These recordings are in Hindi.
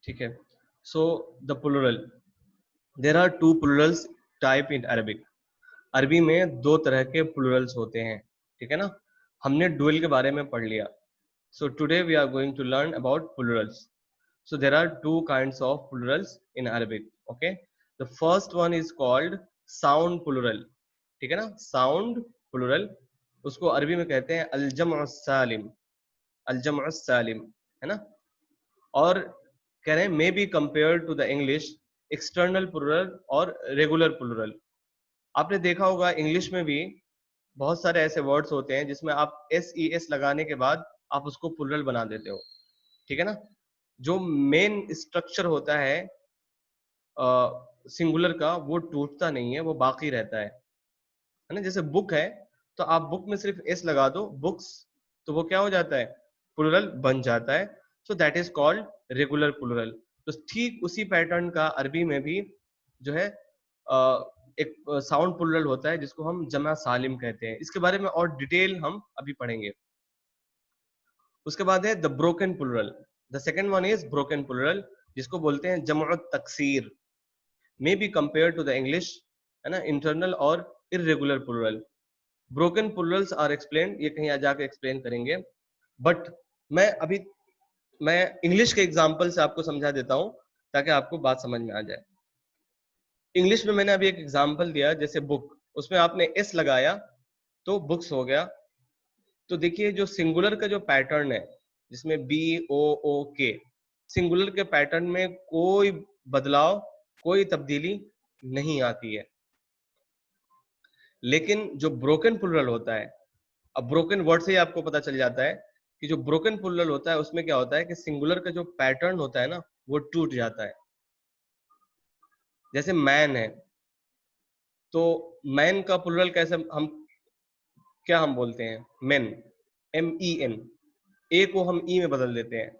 ठीक है। So the plural, there are two plurals type in Arabic. Arabi में दो तरह के प्लूरल्स होते हैं, ठीक है ना। हमने डुअल के बारे में पढ़ लिया। So today we are going to learn about plurals. So there are two kinds of plurals in Arabic. Okay, the first one is called sound plural, ठीक है ना। साउंड प्लूरल, उसको अरबी में कहते हैं अल-जम्अ सालिम, अल-जम्अ सालिम, है ना। और कह रहे हैं may be compare to the English external plural और रेगुलर प्लूरल। आपने देखा होगा इंग्लिश में भी बहुत सारे ऐसे वर्ड्स होते हैं जिसमें आप एस ई एस लगाने के बाद आप उसको प्लूरल बना देते हो, ठीक है ना। जो मेन स्ट्रक्चर होता है सिंगुलर का वो टूटता नहीं है, वो बाकी रहता है ना। जैसे बुक है तो आप बुक में सिर्फ एस लगा दो, बुक्स, तो वो क्या हो जाता है, प्लूरल बन जाता है। So that is called regular plural. तो ठीक उसी पैटर्न का अरबी में भी जो है एक साउंड प्लूरल होता है जिसको हम जमा सालिम कहते हैं। इसके बारे में और डिटेल हम अभी पढ़ेंगे। उसके बाद है the broken plural, the second one is broken plural, जिसको बोलते हैं जमुअत तकसीर, may B compare to the English, है ना, इंटरनल और irregular plural. Broken plurals are explain, ये कहीं जाके एक्सप्लेन करेंगे, बट मैं मैं इंग्लिश के एग्जांपल से आपको समझा देता हूं ताकि आपको बात समझ में आ जाए। इंग्लिश में मैंने अभी एक एग्जांपल दिया, जैसे बुक, उसमें आपने एस लगाया तो बुक्स हो गया। तो देखिए जो सिंगुलर का जो पैटर्न है जिसमें बी ओ ओ के, सिंगुलर के पैटर्न में कोई बदलाव, कोई तब्दीली नहीं आती है। लेकिन जो ब्रोकन प्लूरल होता है, अब ब्रोकन वर्ड से ही आपको पता चल जाता है कि जो ब्रोकन प्लूरल होता है उसमें क्या होता है कि सिंगुलर का जो पैटर्न होता है ना वो टूट जाता है। जैसे मैन है तो मैन का प्लूरल कैसे हम क्या हम बोलते हैं, मेन, एम ई एन, ए को हम ई में बदल देते हैं,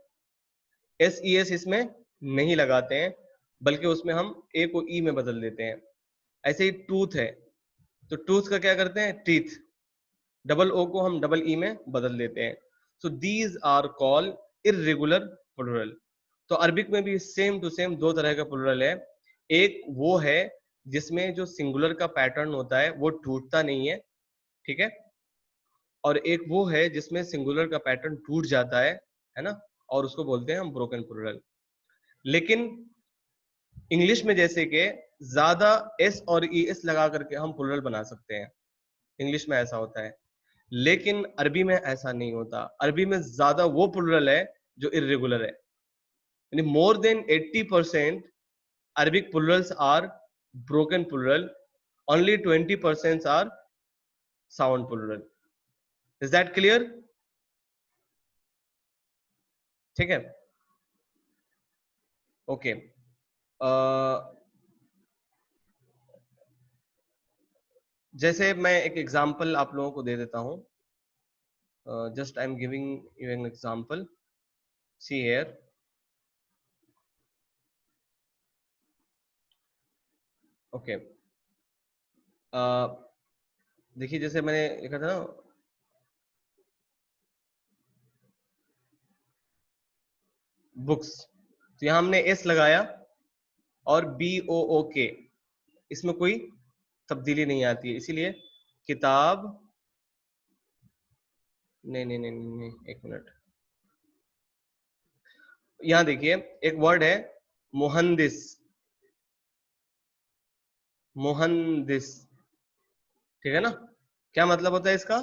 एस ई एस इसमें नहीं लगाते हैं, बल्कि उसमें हम ए को ई में बदल देते हैं। ऐसे ही टूथ है तो टूथ का क्या करते हैं, टीथ, डबल ओ को हम डबल ई में बदल देते हैं। So these are called irregular plural. तो अरबिक में भी सेम टू सेम दो तरह का प्लूरल है। एक वो है जिसमें जो सिंगुलर का पैटर्न होता है वो टूटता नहीं है, ठीक है, और एक वो है जिसमें सिंगुलर का पैटर्न टूट जाता है ना, और उसको बोलते हैं हम ब्रोकन प्लूरल। लेकिन इंग्लिश में जैसे कि ज्यादा एस और ई एस लगा करके हम प्लूरल बना सकते हैं, इंग्लिश में ऐसा होता है। लेकिन अरबी में ऐसा नहीं होता। अरबी में ज्यादा वो प्लूरल है जो इरेगुलर है, यानी more than 80% Arabic plurals are broken plural, only 20% are sound plural. Is that clear? ठीक है, ओके। जैसे मैं एक एग्जांपल आप लोगों को दे देता हूं, just I am giving you an example, see here. Okay, देखिए जैसे मैंने लिखा था ना, बुक्स, तो यहां हमने एस लगाया और बी ओ ओ के, इसमें कोई तब्दीली नहीं आती है, इसीलिए किताब, नहीं, एक मिनट, यहां देखिए एक वर्ड है मुहंदिस, मुहंदिस, ठीक है ना। क्या मतलब होता है इसका?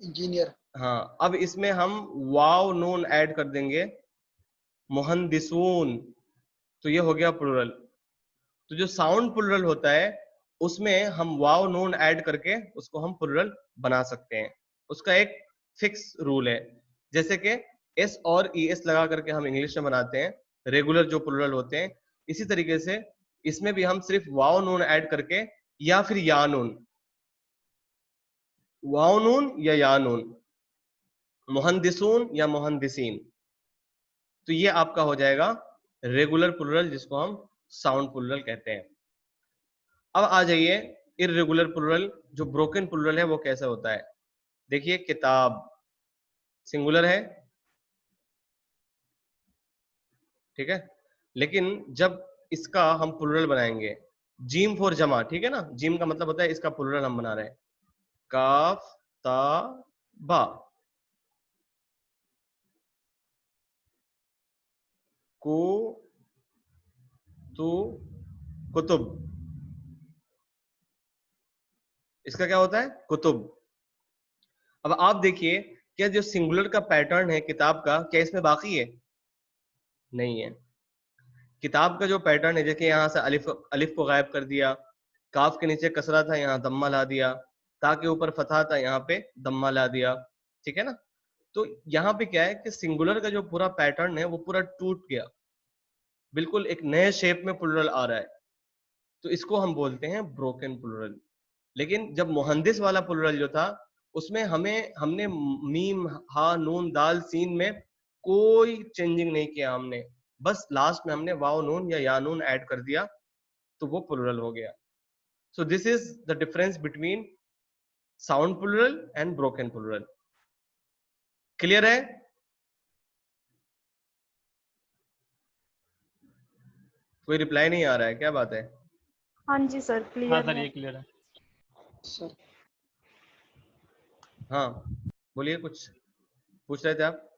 इंजीनियर। हाँ, अब इसमें हम वाव नून ऐड कर देंगे, मुहंदिसून, तो ये हो गया प्लूरल। तो जो साउंड प्लूरल होता है उसमें हम वाव नून ऐड करके उसको हम प्लूरल बना सकते हैं। उसका एक फिक्स रूल है, जैसे कि एस और ई एस लगा करके हम इंग्लिश में बनाते हैं रेगुलर जो प्लूरल होते हैं, इसी तरीके से इसमें भी हम सिर्फ वाव नून ऐड करके या फिर या नून, वाव नून या नून, मुहंदिसून या मुहंदिसीन, तो ये आपका हो जाएगा रेगुलर प्लूरल जिसको हम साउंड प्लूरल कहते हैं। अब आ जाइए इरेगुलर प्लूरल, जो ब्रोकन प्लूरल है वो कैसा होता है। देखिए किताब सिंगुलर है, ठीक है। लेकिन जब इसका हम प्लुरल बनाएंगे, जीम फॉर जमा, ठीक है ना, जीम का मतलब होता है इसका प्लुरल हम बना रहे हैं, काफ ता बा, को तु कुतुब, इसका क्या होता है, कुतुब। अब आप देखिए, क्या जो सिंगुलर का पैटर्न है किताब का, क्या इसमें बाकी है? नहीं है। किताब का जो पैटर्न है, देखिए यहाँ से अलिफ अलिफ को गायब कर दिया, काफ के नीचे कसरा था यहाँ दम्मा ला दिया, ता के ऊपर फतहा था यहाँ पे दम्मा ला दिया, ठीक है ना। तो यहाँ पे क्या है कि सिंगुलर का जो पूरा पैटर्न है वो पूरा टूट गया, बिल्कुल एक नए शेप में प्लुरल आ रहा है, तो इसको हम बोलते हैं ब्रोकन प्लुरल। लेकिन जब मुहंदिस वाला प्लुरल जो था, उसमें हमने मीम हा नून दाल सीन में कोई चेंजिंग नहीं किया हमने, बस लास्ट में हमने वाव नून या नून ऐड कर दिया, तो वो प्लुरल हो गया। So this is the difference between sound plural and broken plural. Clear है? कोई रिप्लाई नहीं आ रहा है, क्या बात है? हाँ जी सर, हाँ क्लियर सर, है ये क्लियर है सर। हाँ बोलिए, कुछ पूछ रहे थे आप?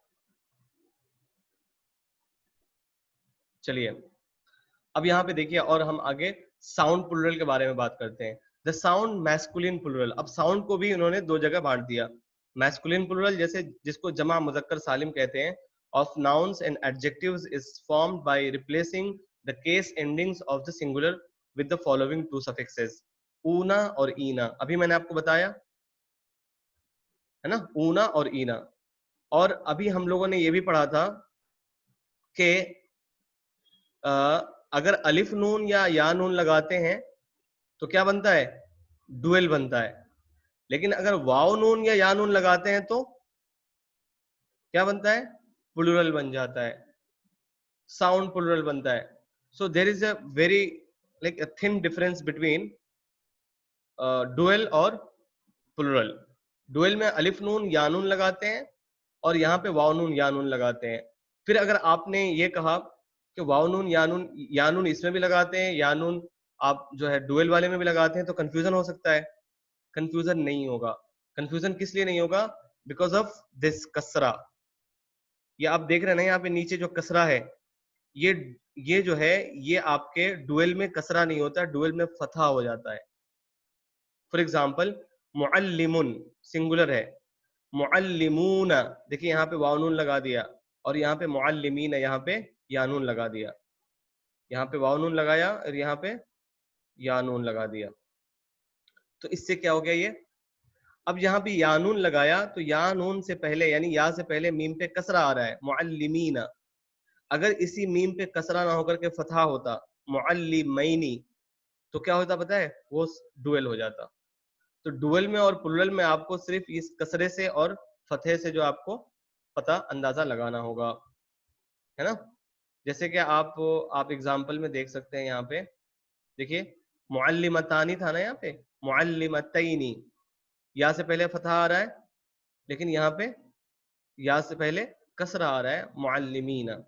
चलिए, अब यहाँ पे देखिए, और हम आगे साउंड प्लुरल के बारे में बात करते हैं। The sound masculine plural. अब साउंड को भी उन्होंने दो जगह बांट दिया। मैस्कुलिन प्लुरल, जैसे जिसको जमा मुजक्कर सालिम कहते हैं, of nouns and adjectives is formed by replacing the case endings of the singular with the following two suffixes, ऊना और ईना। अभी मैंने आपको बताया है ना, ऊना और ईना। और अभी हम लोगों ने ये भी पढ़ा था कि अगर अलिफ नून या नून लगाते हैं तो क्या बनता है, डुएल बनता है। लेकिन अगर वाव नून या नून लगाते हैं तो क्या बनता है, प्लुरल बन जाता है, साउंड प्लुरल बनता है। So there is a very like a thin difference between dual और प्लुरल। डुएल में अलिफ नून या नून लगाते हैं, और यहाँ पे वाव नून या नून लगाते हैं। फिर अगर आपने ये कहा कि वाव नून या नून इसमें भी लगाते हैं, या नून आप जो है डुएल वाले में भी लगाते हैं, तो कंफ्यूजन हो सकता है। कंफ्यूजन नहीं होगा। कंफ्यूजन किस लिए नहीं होगा? बिकॉज ऑफ दिस कसरा। ये आप देख रहे हैं ना, यहाँ पे नीचे जो कसरा है, ये ये जो है, ये आपके डुएल में कसरा नहीं होता, डुएल में फतहा हो जाता है। फॉर एग्जाम्पल, मुअल्लिमुन सिंगुलर है, मुअल्लिमून, देखिए यहाँ पे वाव नून लगा दिया, और यहाँ पे मुअल्लिमीन, यहाँ पे या नून लगा दिया, यहाँ पे वाव नून लगाया और यहाँ पे या नून लगा दिया। तो इससे क्या हो गया ये, अब यहाँ पे या नून लगाया तो या नून से पहले, यानी या से पहले मीम पे कसरा आ रहा है, मुअल्लिमीना। अगर इसी मीम पे कसरा ना होकर के फतहा होता, मुअल्लिमैनी, तो क्या होता पता है, वो डुएल हो जाता। तो डुअल में और प्लुरल में आपको सिर्फ इस कसरे से और फतहे से जो आपको पता अंदाजा लगाना होगा, है ना। जैसे कि आप एग्जांपल में देख सकते हैं, यहाँ पे देखिए, मुअल्लिमतानी था ना, यहाँ पे मुअल्लिमतैनी, या से पहले फतहा आ रहा है, लेकिन यहाँ पे या से पहले कसरा आ रहा है, मुअल्लिमीना।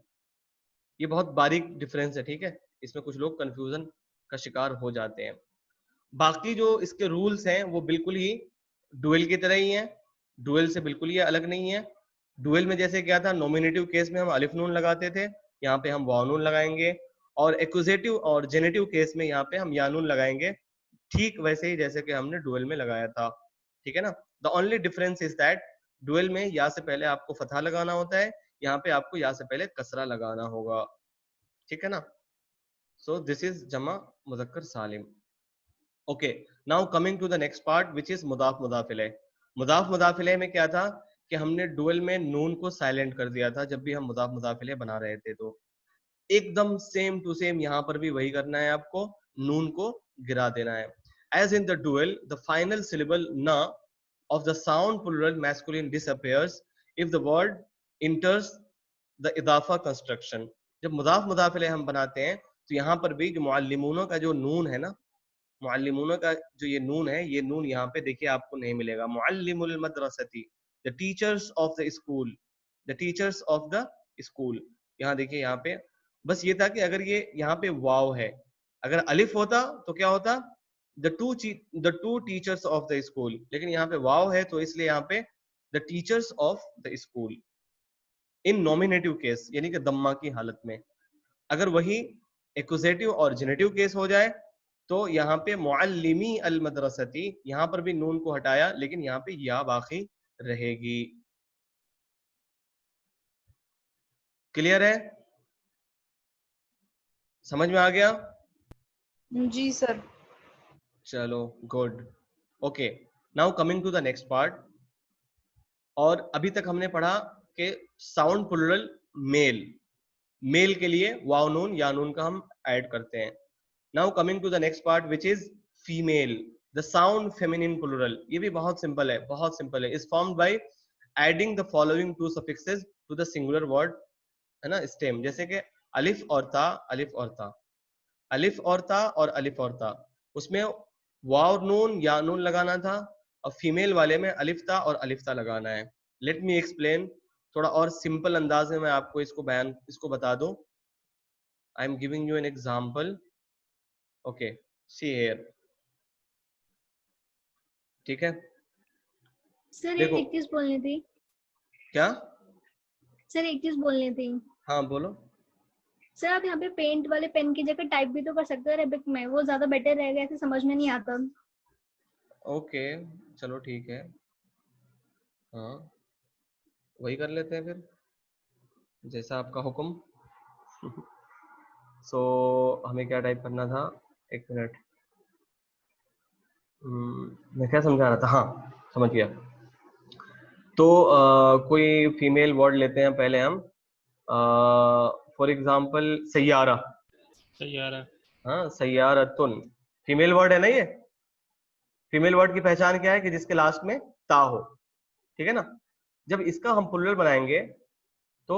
ये बहुत बारीक डिफरेंस है, ठीक है, इसमें कुछ लोग कंफ्यूजन का शिकार हो जाते हैं। बाकी जो इसके रूल्स हैं वो बिल्कुल ही डुएल की तरह ही हैं, डुएल से बिल्कुल ही अलग नहीं है। डुएल में जैसे क्या था, नॉमिनेटिव केस में हम अलिफ नून लगाते थे, यहाँ पे हम वाव नून लगाएंगे, और एक्यूजेटिव और जेनेटिव केस में यहाँ पे हम या नून लगाएंगे, ठीक वैसे ही जैसे कि हमने डुएल में लगाया था, ठीक है ना। The only difference is that dual में या से पहले आपको फतहा लगाना होता है, यहाँ पे आपको या से पहले कसरा लगाना होगा, ठीक है ना। सो दिस इज जमा मुजक्कर सालिम। Okay, now coming to the next part which is मुदाफ मुदाफ इलैह। मुदाफ मुदाफ इलैह में क्या था कि हमने डुअल में नून को साइलेंट कर दिया था जब भी हम मुदाफ मुदाफ इलैह बना रहे थे। तो एकदम सेम टू सेम यहाँ पर भी वही करना है, आपको नून को गिरा देना है। As in the dual, the final syllable न of the sound plural masculine disappears if the word enters the इदाफा कंस्ट्रक्शन। जब मुदाफ मुदाफ इलैह हम बनाते हैं तो यहाँ पर भी जो मुअल्लिमूनों का जो नून है ना, मुअल्लिमूना का जो ये नून है, ये नून यहाँ पे देखिए आपको नहीं मिलेगा। मुअल्लिमुल मदरसती, the teachers of the school, the teachers of the school, यहाँ देखिए यहाँ पे बस ये था कि अगर ये यहाँ पे वाव है, अगर अलिफ होता तो क्या होता, the two teachers of the school, लेकिन यहाँ पे वाव है तो इसलिए यहाँ पे the teachers of the school in nominative case, यानी कि दम्मा की हालत में। अगर वही एक्यूजेटिव और जेनेटिव केस हो जाए तो यहाँ पे मुअल्लिमी अल मदरसती, यहाँ पर भी नून को हटाया लेकिन यहाँ पे या बाकी रहेगी। क्लियर है, समझ में आ गया? जी सर। चलो good, okay. Now coming to the next part. और अभी तक हमने पढ़ा कि साउंड प्लुरल मेल, मेल के लिए वाव नून या नून का हम ऐड करते हैं। Now coming to the next part which is female, the sound feminine plural. ये भी बहुत सिंपल है, बहुत सिंपल है। Is formed by adding the following two suffixes to the singular word, है ना, स्टेम। जैसे कि अलिफ और ता, अलिफ और ता, अलिफ और ता और अलिफ और ता, उसमें वाव नून या नून लगाना था, और फीमेल वाले में अलिफ ता और अलिफ ता लगाना है। लेट मी एक्सप्लेन, थोड़ा और सिंपल अंदाज में मैं आपको इसको बता दूं। I am giving you an example, okay, see here, ठीक है। सर देखो, एक चीज बोलनी थी। क्या? सर एक चीज बोलनी थी। हाँ बोलो। सर आप यहाँ पे पेंट वाले पेन की जगह टाइप भी तो कर सकते हो अरेबिक में, वो ज्यादा बेटर रहेगा, ऐसे समझ में नहीं आता। ओके, चलो ठीक है, हाँ वही कर लेते हैं फिर, जैसा आपका हुक्म। सो हमें क्या टाइप करना था, एक मिनट, मैं क्या समझा रहा था, हाँ समझ गया। तो कोई फीमेल वर्ड लेते हैं पहले हम, फॉर एग्जाम्पल सैयारा, सैयारा। हाँ सैयारतुन, फीमेल वर्ड है ना ये। फीमेल वर्ड की पहचान क्या है कि जिसके लास्ट में ता हो, ठीक है ना। जब इसका हम प्लुरल बनाएंगे तो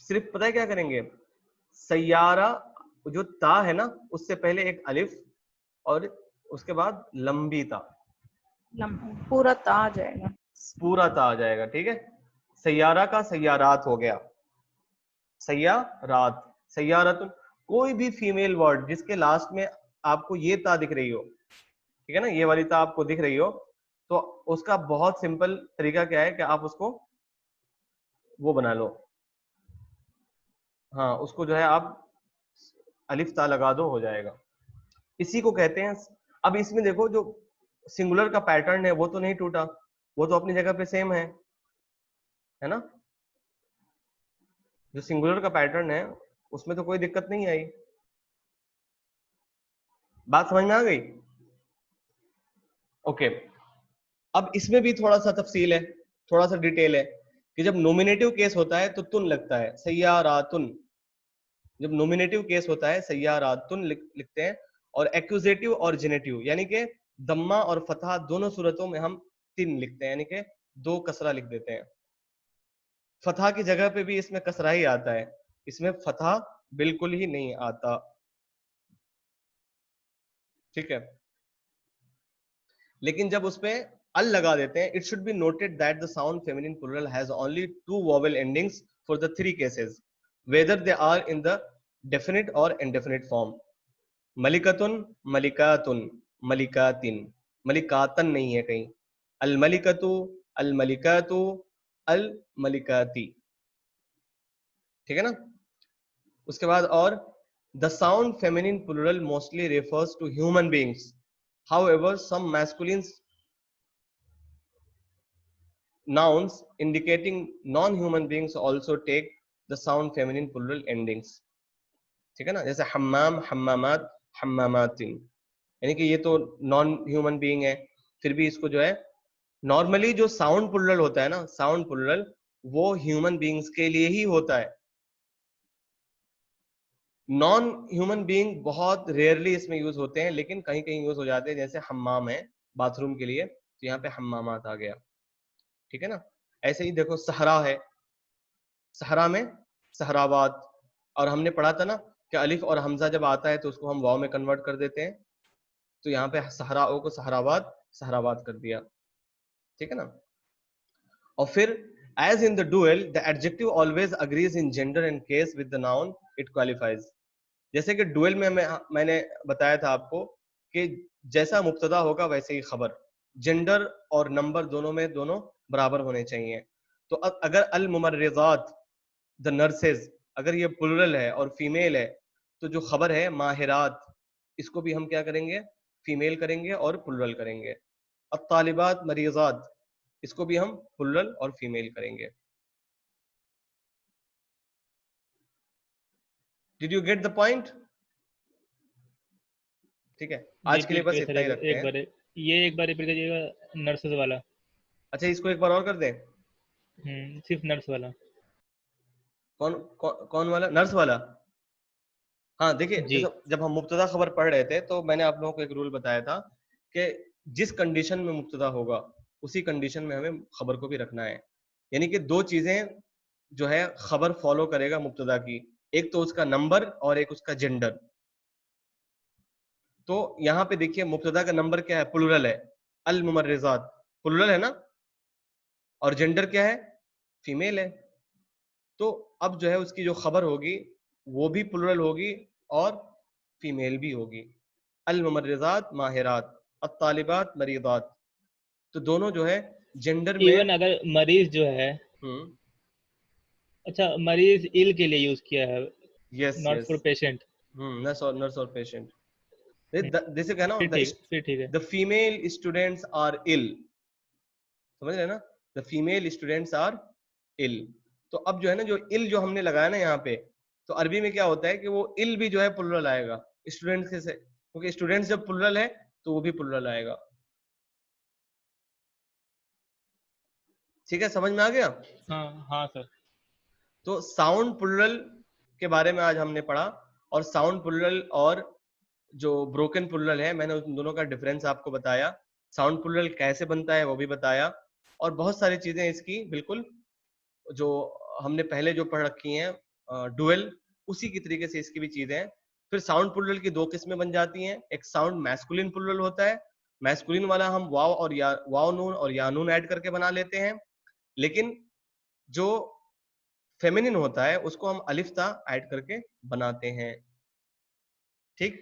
सिर्फ पता है क्या करेंगे, सैयारा, जो ता है ना उससे पहले एक अलिफ और उसके बाद लंबी ता, पूरा ता आ जाएगा। पूरा ता आ जाएगा, ठीक है। सैयारा का सैयारात हो गया, सैयारात, सैयारतुन। कोई भी फीमेल वर्ड जिसके लास्ट में आपको ये ता दिख रही हो, ठीक है ना, ये वाली ता आपको दिख रही हो, तो उसका बहुत सिंपल तरीका क्या है कि आप उसको वो बना लो, हाँ उसको जो है आप अलिफ ता लगा दो, हो जाएगा। इसी को कहते हैं। अब इसमें देखो, जो सिंगुलर का पैटर्न है वो तो नहीं टूटा, वो तो अपनी जगह पे सेम है ना। जो सिंगुलर का पैटर्न है उसमें तो कोई दिक्कत नहीं आई। बात समझ में आ गई? ओके। अब इसमें भी थोड़ा सा तफसील है, थोड़ा सा डिटेल है, कि जब नोमिनेटिव केस होता है तो तुन लगता है, सैयारातुन। जब नोमिनेटिव केस होता है सैयारातुन लिखते हैं, और एक्यूजेटिव और जेनेटिव यानी कि दम्मा और फतहा दोनों सूरतों में हम तिन लिखते हैं, यानी कि दो कसरा लिख देते हैं। फतहा की जगह पे भी इसमें कसरा ही आता है, इसमें फतहा बिल्कुल ही नहीं आता, ठीक है। लेकिन जब उसपे अल लगा देते हैं, it should be noted that the sound feminine plural has only 2 vowel endings for the 3 cases, whether they are in the definite और इंडेफिनिट फॉर्म। मलिकतुन, मलिकातुन, मलिकातिन, मलिकातन नहीं है कहीं। अल मलिकतु, अल मलिकातु, अल मलिकाती, ठीक है ना। उसके बाद और the sound feminine plural mostly refers to human beings, however some masculine nouns indicating non-human beings also take the sound feminine plural endings, ठीक है ना। जैसे हम्माम, हम्मामात, हम्मामातिन, यानी कि ये तो नॉन ह्यूमन बीइंग है, फिर भी इसको जो है, नॉर्मली जो साउंड प्लुरल होता है ना, साउंड प्लुरल वो ह्यूमन बीइंग्स के लिए ही होता है। नॉन ह्यूमन बीइंग बहुत रेयरली इसमें यूज होते हैं, लेकिन कहीं कहीं यूज हो जाते हैं। जैसे हम्माम है बाथरूम के लिए, तो यहाँ पे हम्मामात आ गया, ठीक है ना। ऐसे ही देखो सहरा है, सहरा में सहराबाद, और हमने पढ़ा था ना कि अलिफ और हमजा जब आता है तो उसको हम वाव में कन्वर्ट कर देते हैं, तो यहाँ पे सहरा ओ को सहराबाद, सहराबाद कर दिया, ठीक है ना। और फिर As in the duel, the adjective always agrees in gender and case with the noun it qualifies. जैसे कि डुएल में मैंने बताया था आपको कि जैसा मुब्तदा होगा वैसे ही खबर, जेंडर और नंबर दोनों बराबर होने चाहिए। तो अगर अल मुमर्रिज़ात, द नर्सेज, अगर ये प्लुरल है और फीमेल है, तो जो खबर है माहिरात, इसको भी हम क्या करेंगे, फीमेल करेंगे और प्लुरल करेंगे। अब तालिबात मरीज़ात, इसको भी हम प्लुरल और फीमेल करेंगे। Did you get the point? ठीक है, आज के लिए बस इतना ही रखते हैं। एक बार रिपीट कीजिएगा नर्सेज वाला। अच्छा, इसको एक बार और कर दें? सिर्फ नर्स वाला। कौन वाला? नर्स वाला। हाँ देखिए, जब हम मुब्तदा खबर पढ़ रहे थे तो मैंने आप लोगों को एक रूल बताया था कि जिस कंडीशन में मुब्तदा होगा उसी कंडीशन में हमें खबर को भी रखना है। यानी कि दो चीजें जो है खबर फॉलो करेगा मुब्तदा की, एक तो उसका नंबर और एक उसका जेंडर। तो यहाँ पे देखिए मुब्तदा का नंबर क्या है, प्लुरल है, अल मुमर्रिज़ात प्लुरल है ना, और जेंडर क्या है, फीमेल है। तो अब जो है उसकी जो खबर होगी वो भी प्लुरल होगी और फीमेल भी होगी। अल मुमर्रिज़ात माहिरात, अत्तालिबात मरीदात, तो दोनों जो है जेंडर में। इवन अगर मरीज जो है, अच्छा मरीज इल के लिए यूज किया है, नॉट फॉर पेशेंट। नर्स और पेशेंट, जैसे कहना ठीक है। The female students are ill, समझ रहे ना, the female students are ill. तो अब जो है ना, जो इल जो हमने लगाया ना यहाँ पे, तो अरबी में क्या होता है कि वो इल भी जो है प्लुरल आएगा स्टूडेंट्स से, क्योंकि स्टूडेंट्स जब प्लुरल है तो वो भी प्लुरल आएगा। ठीक है, समझ में आ गया? हाँ सर। तो साउंड प्लुरल के बारे में आज हमने पढ़ा, और साउंड प्लुरल और जो ब्रोकन प्लुरल है मैंने उन दोनों का डिफरेंस आपको बताया, साउंड प्लुरल कैसे बनता है वो भी बताया, और बहुत सारी चीजें इसकी बिल्कुल जो हमने पहले जो पढ़ रखी हैं डुअल, उसी की तरीके से इसकी भी चीजें हैं। फिर साउंड प्लुरल की दो किस्में बन जाती हैं, एक साउंड मैस्कुलिन प्लुरल होता है, मैस्कुलिन वाला हम वाव और वाव नून और या नून ऐड करके बना लेते हैं, लेकिन जो फेमिनिन होता है उसको हम अलिफ ता ऐड करके बनाते हैं। ठीक,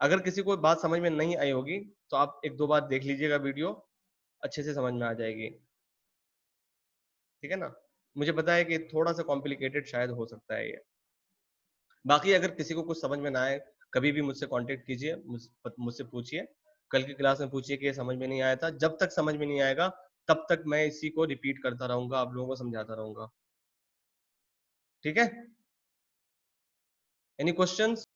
अगर किसी को बात समझ में नहीं आई होगी तो आप एक दो बार देख लीजिएगा वीडियो, अच्छे से समझ में आ जाएगी। ठीक है ना, मुझे पता है कि थोड़ा सा कॉम्प्लिकेटेड शायद हो सकता है ये। बाकी अगर किसी को कुछ समझ में ना आए, कभी भी मुझसे कांटेक्ट कीजिए, मुझसे पूछिए, कल की क्लास में पूछिए कि ये समझ में नहीं आया था। जब तक समझ में नहीं आएगा तब तक मैं इसी को रिपीट करता रहूंगा, आप लोगों को समझाता रहूंगा। ठीक है, एनी क्वेश्चंस?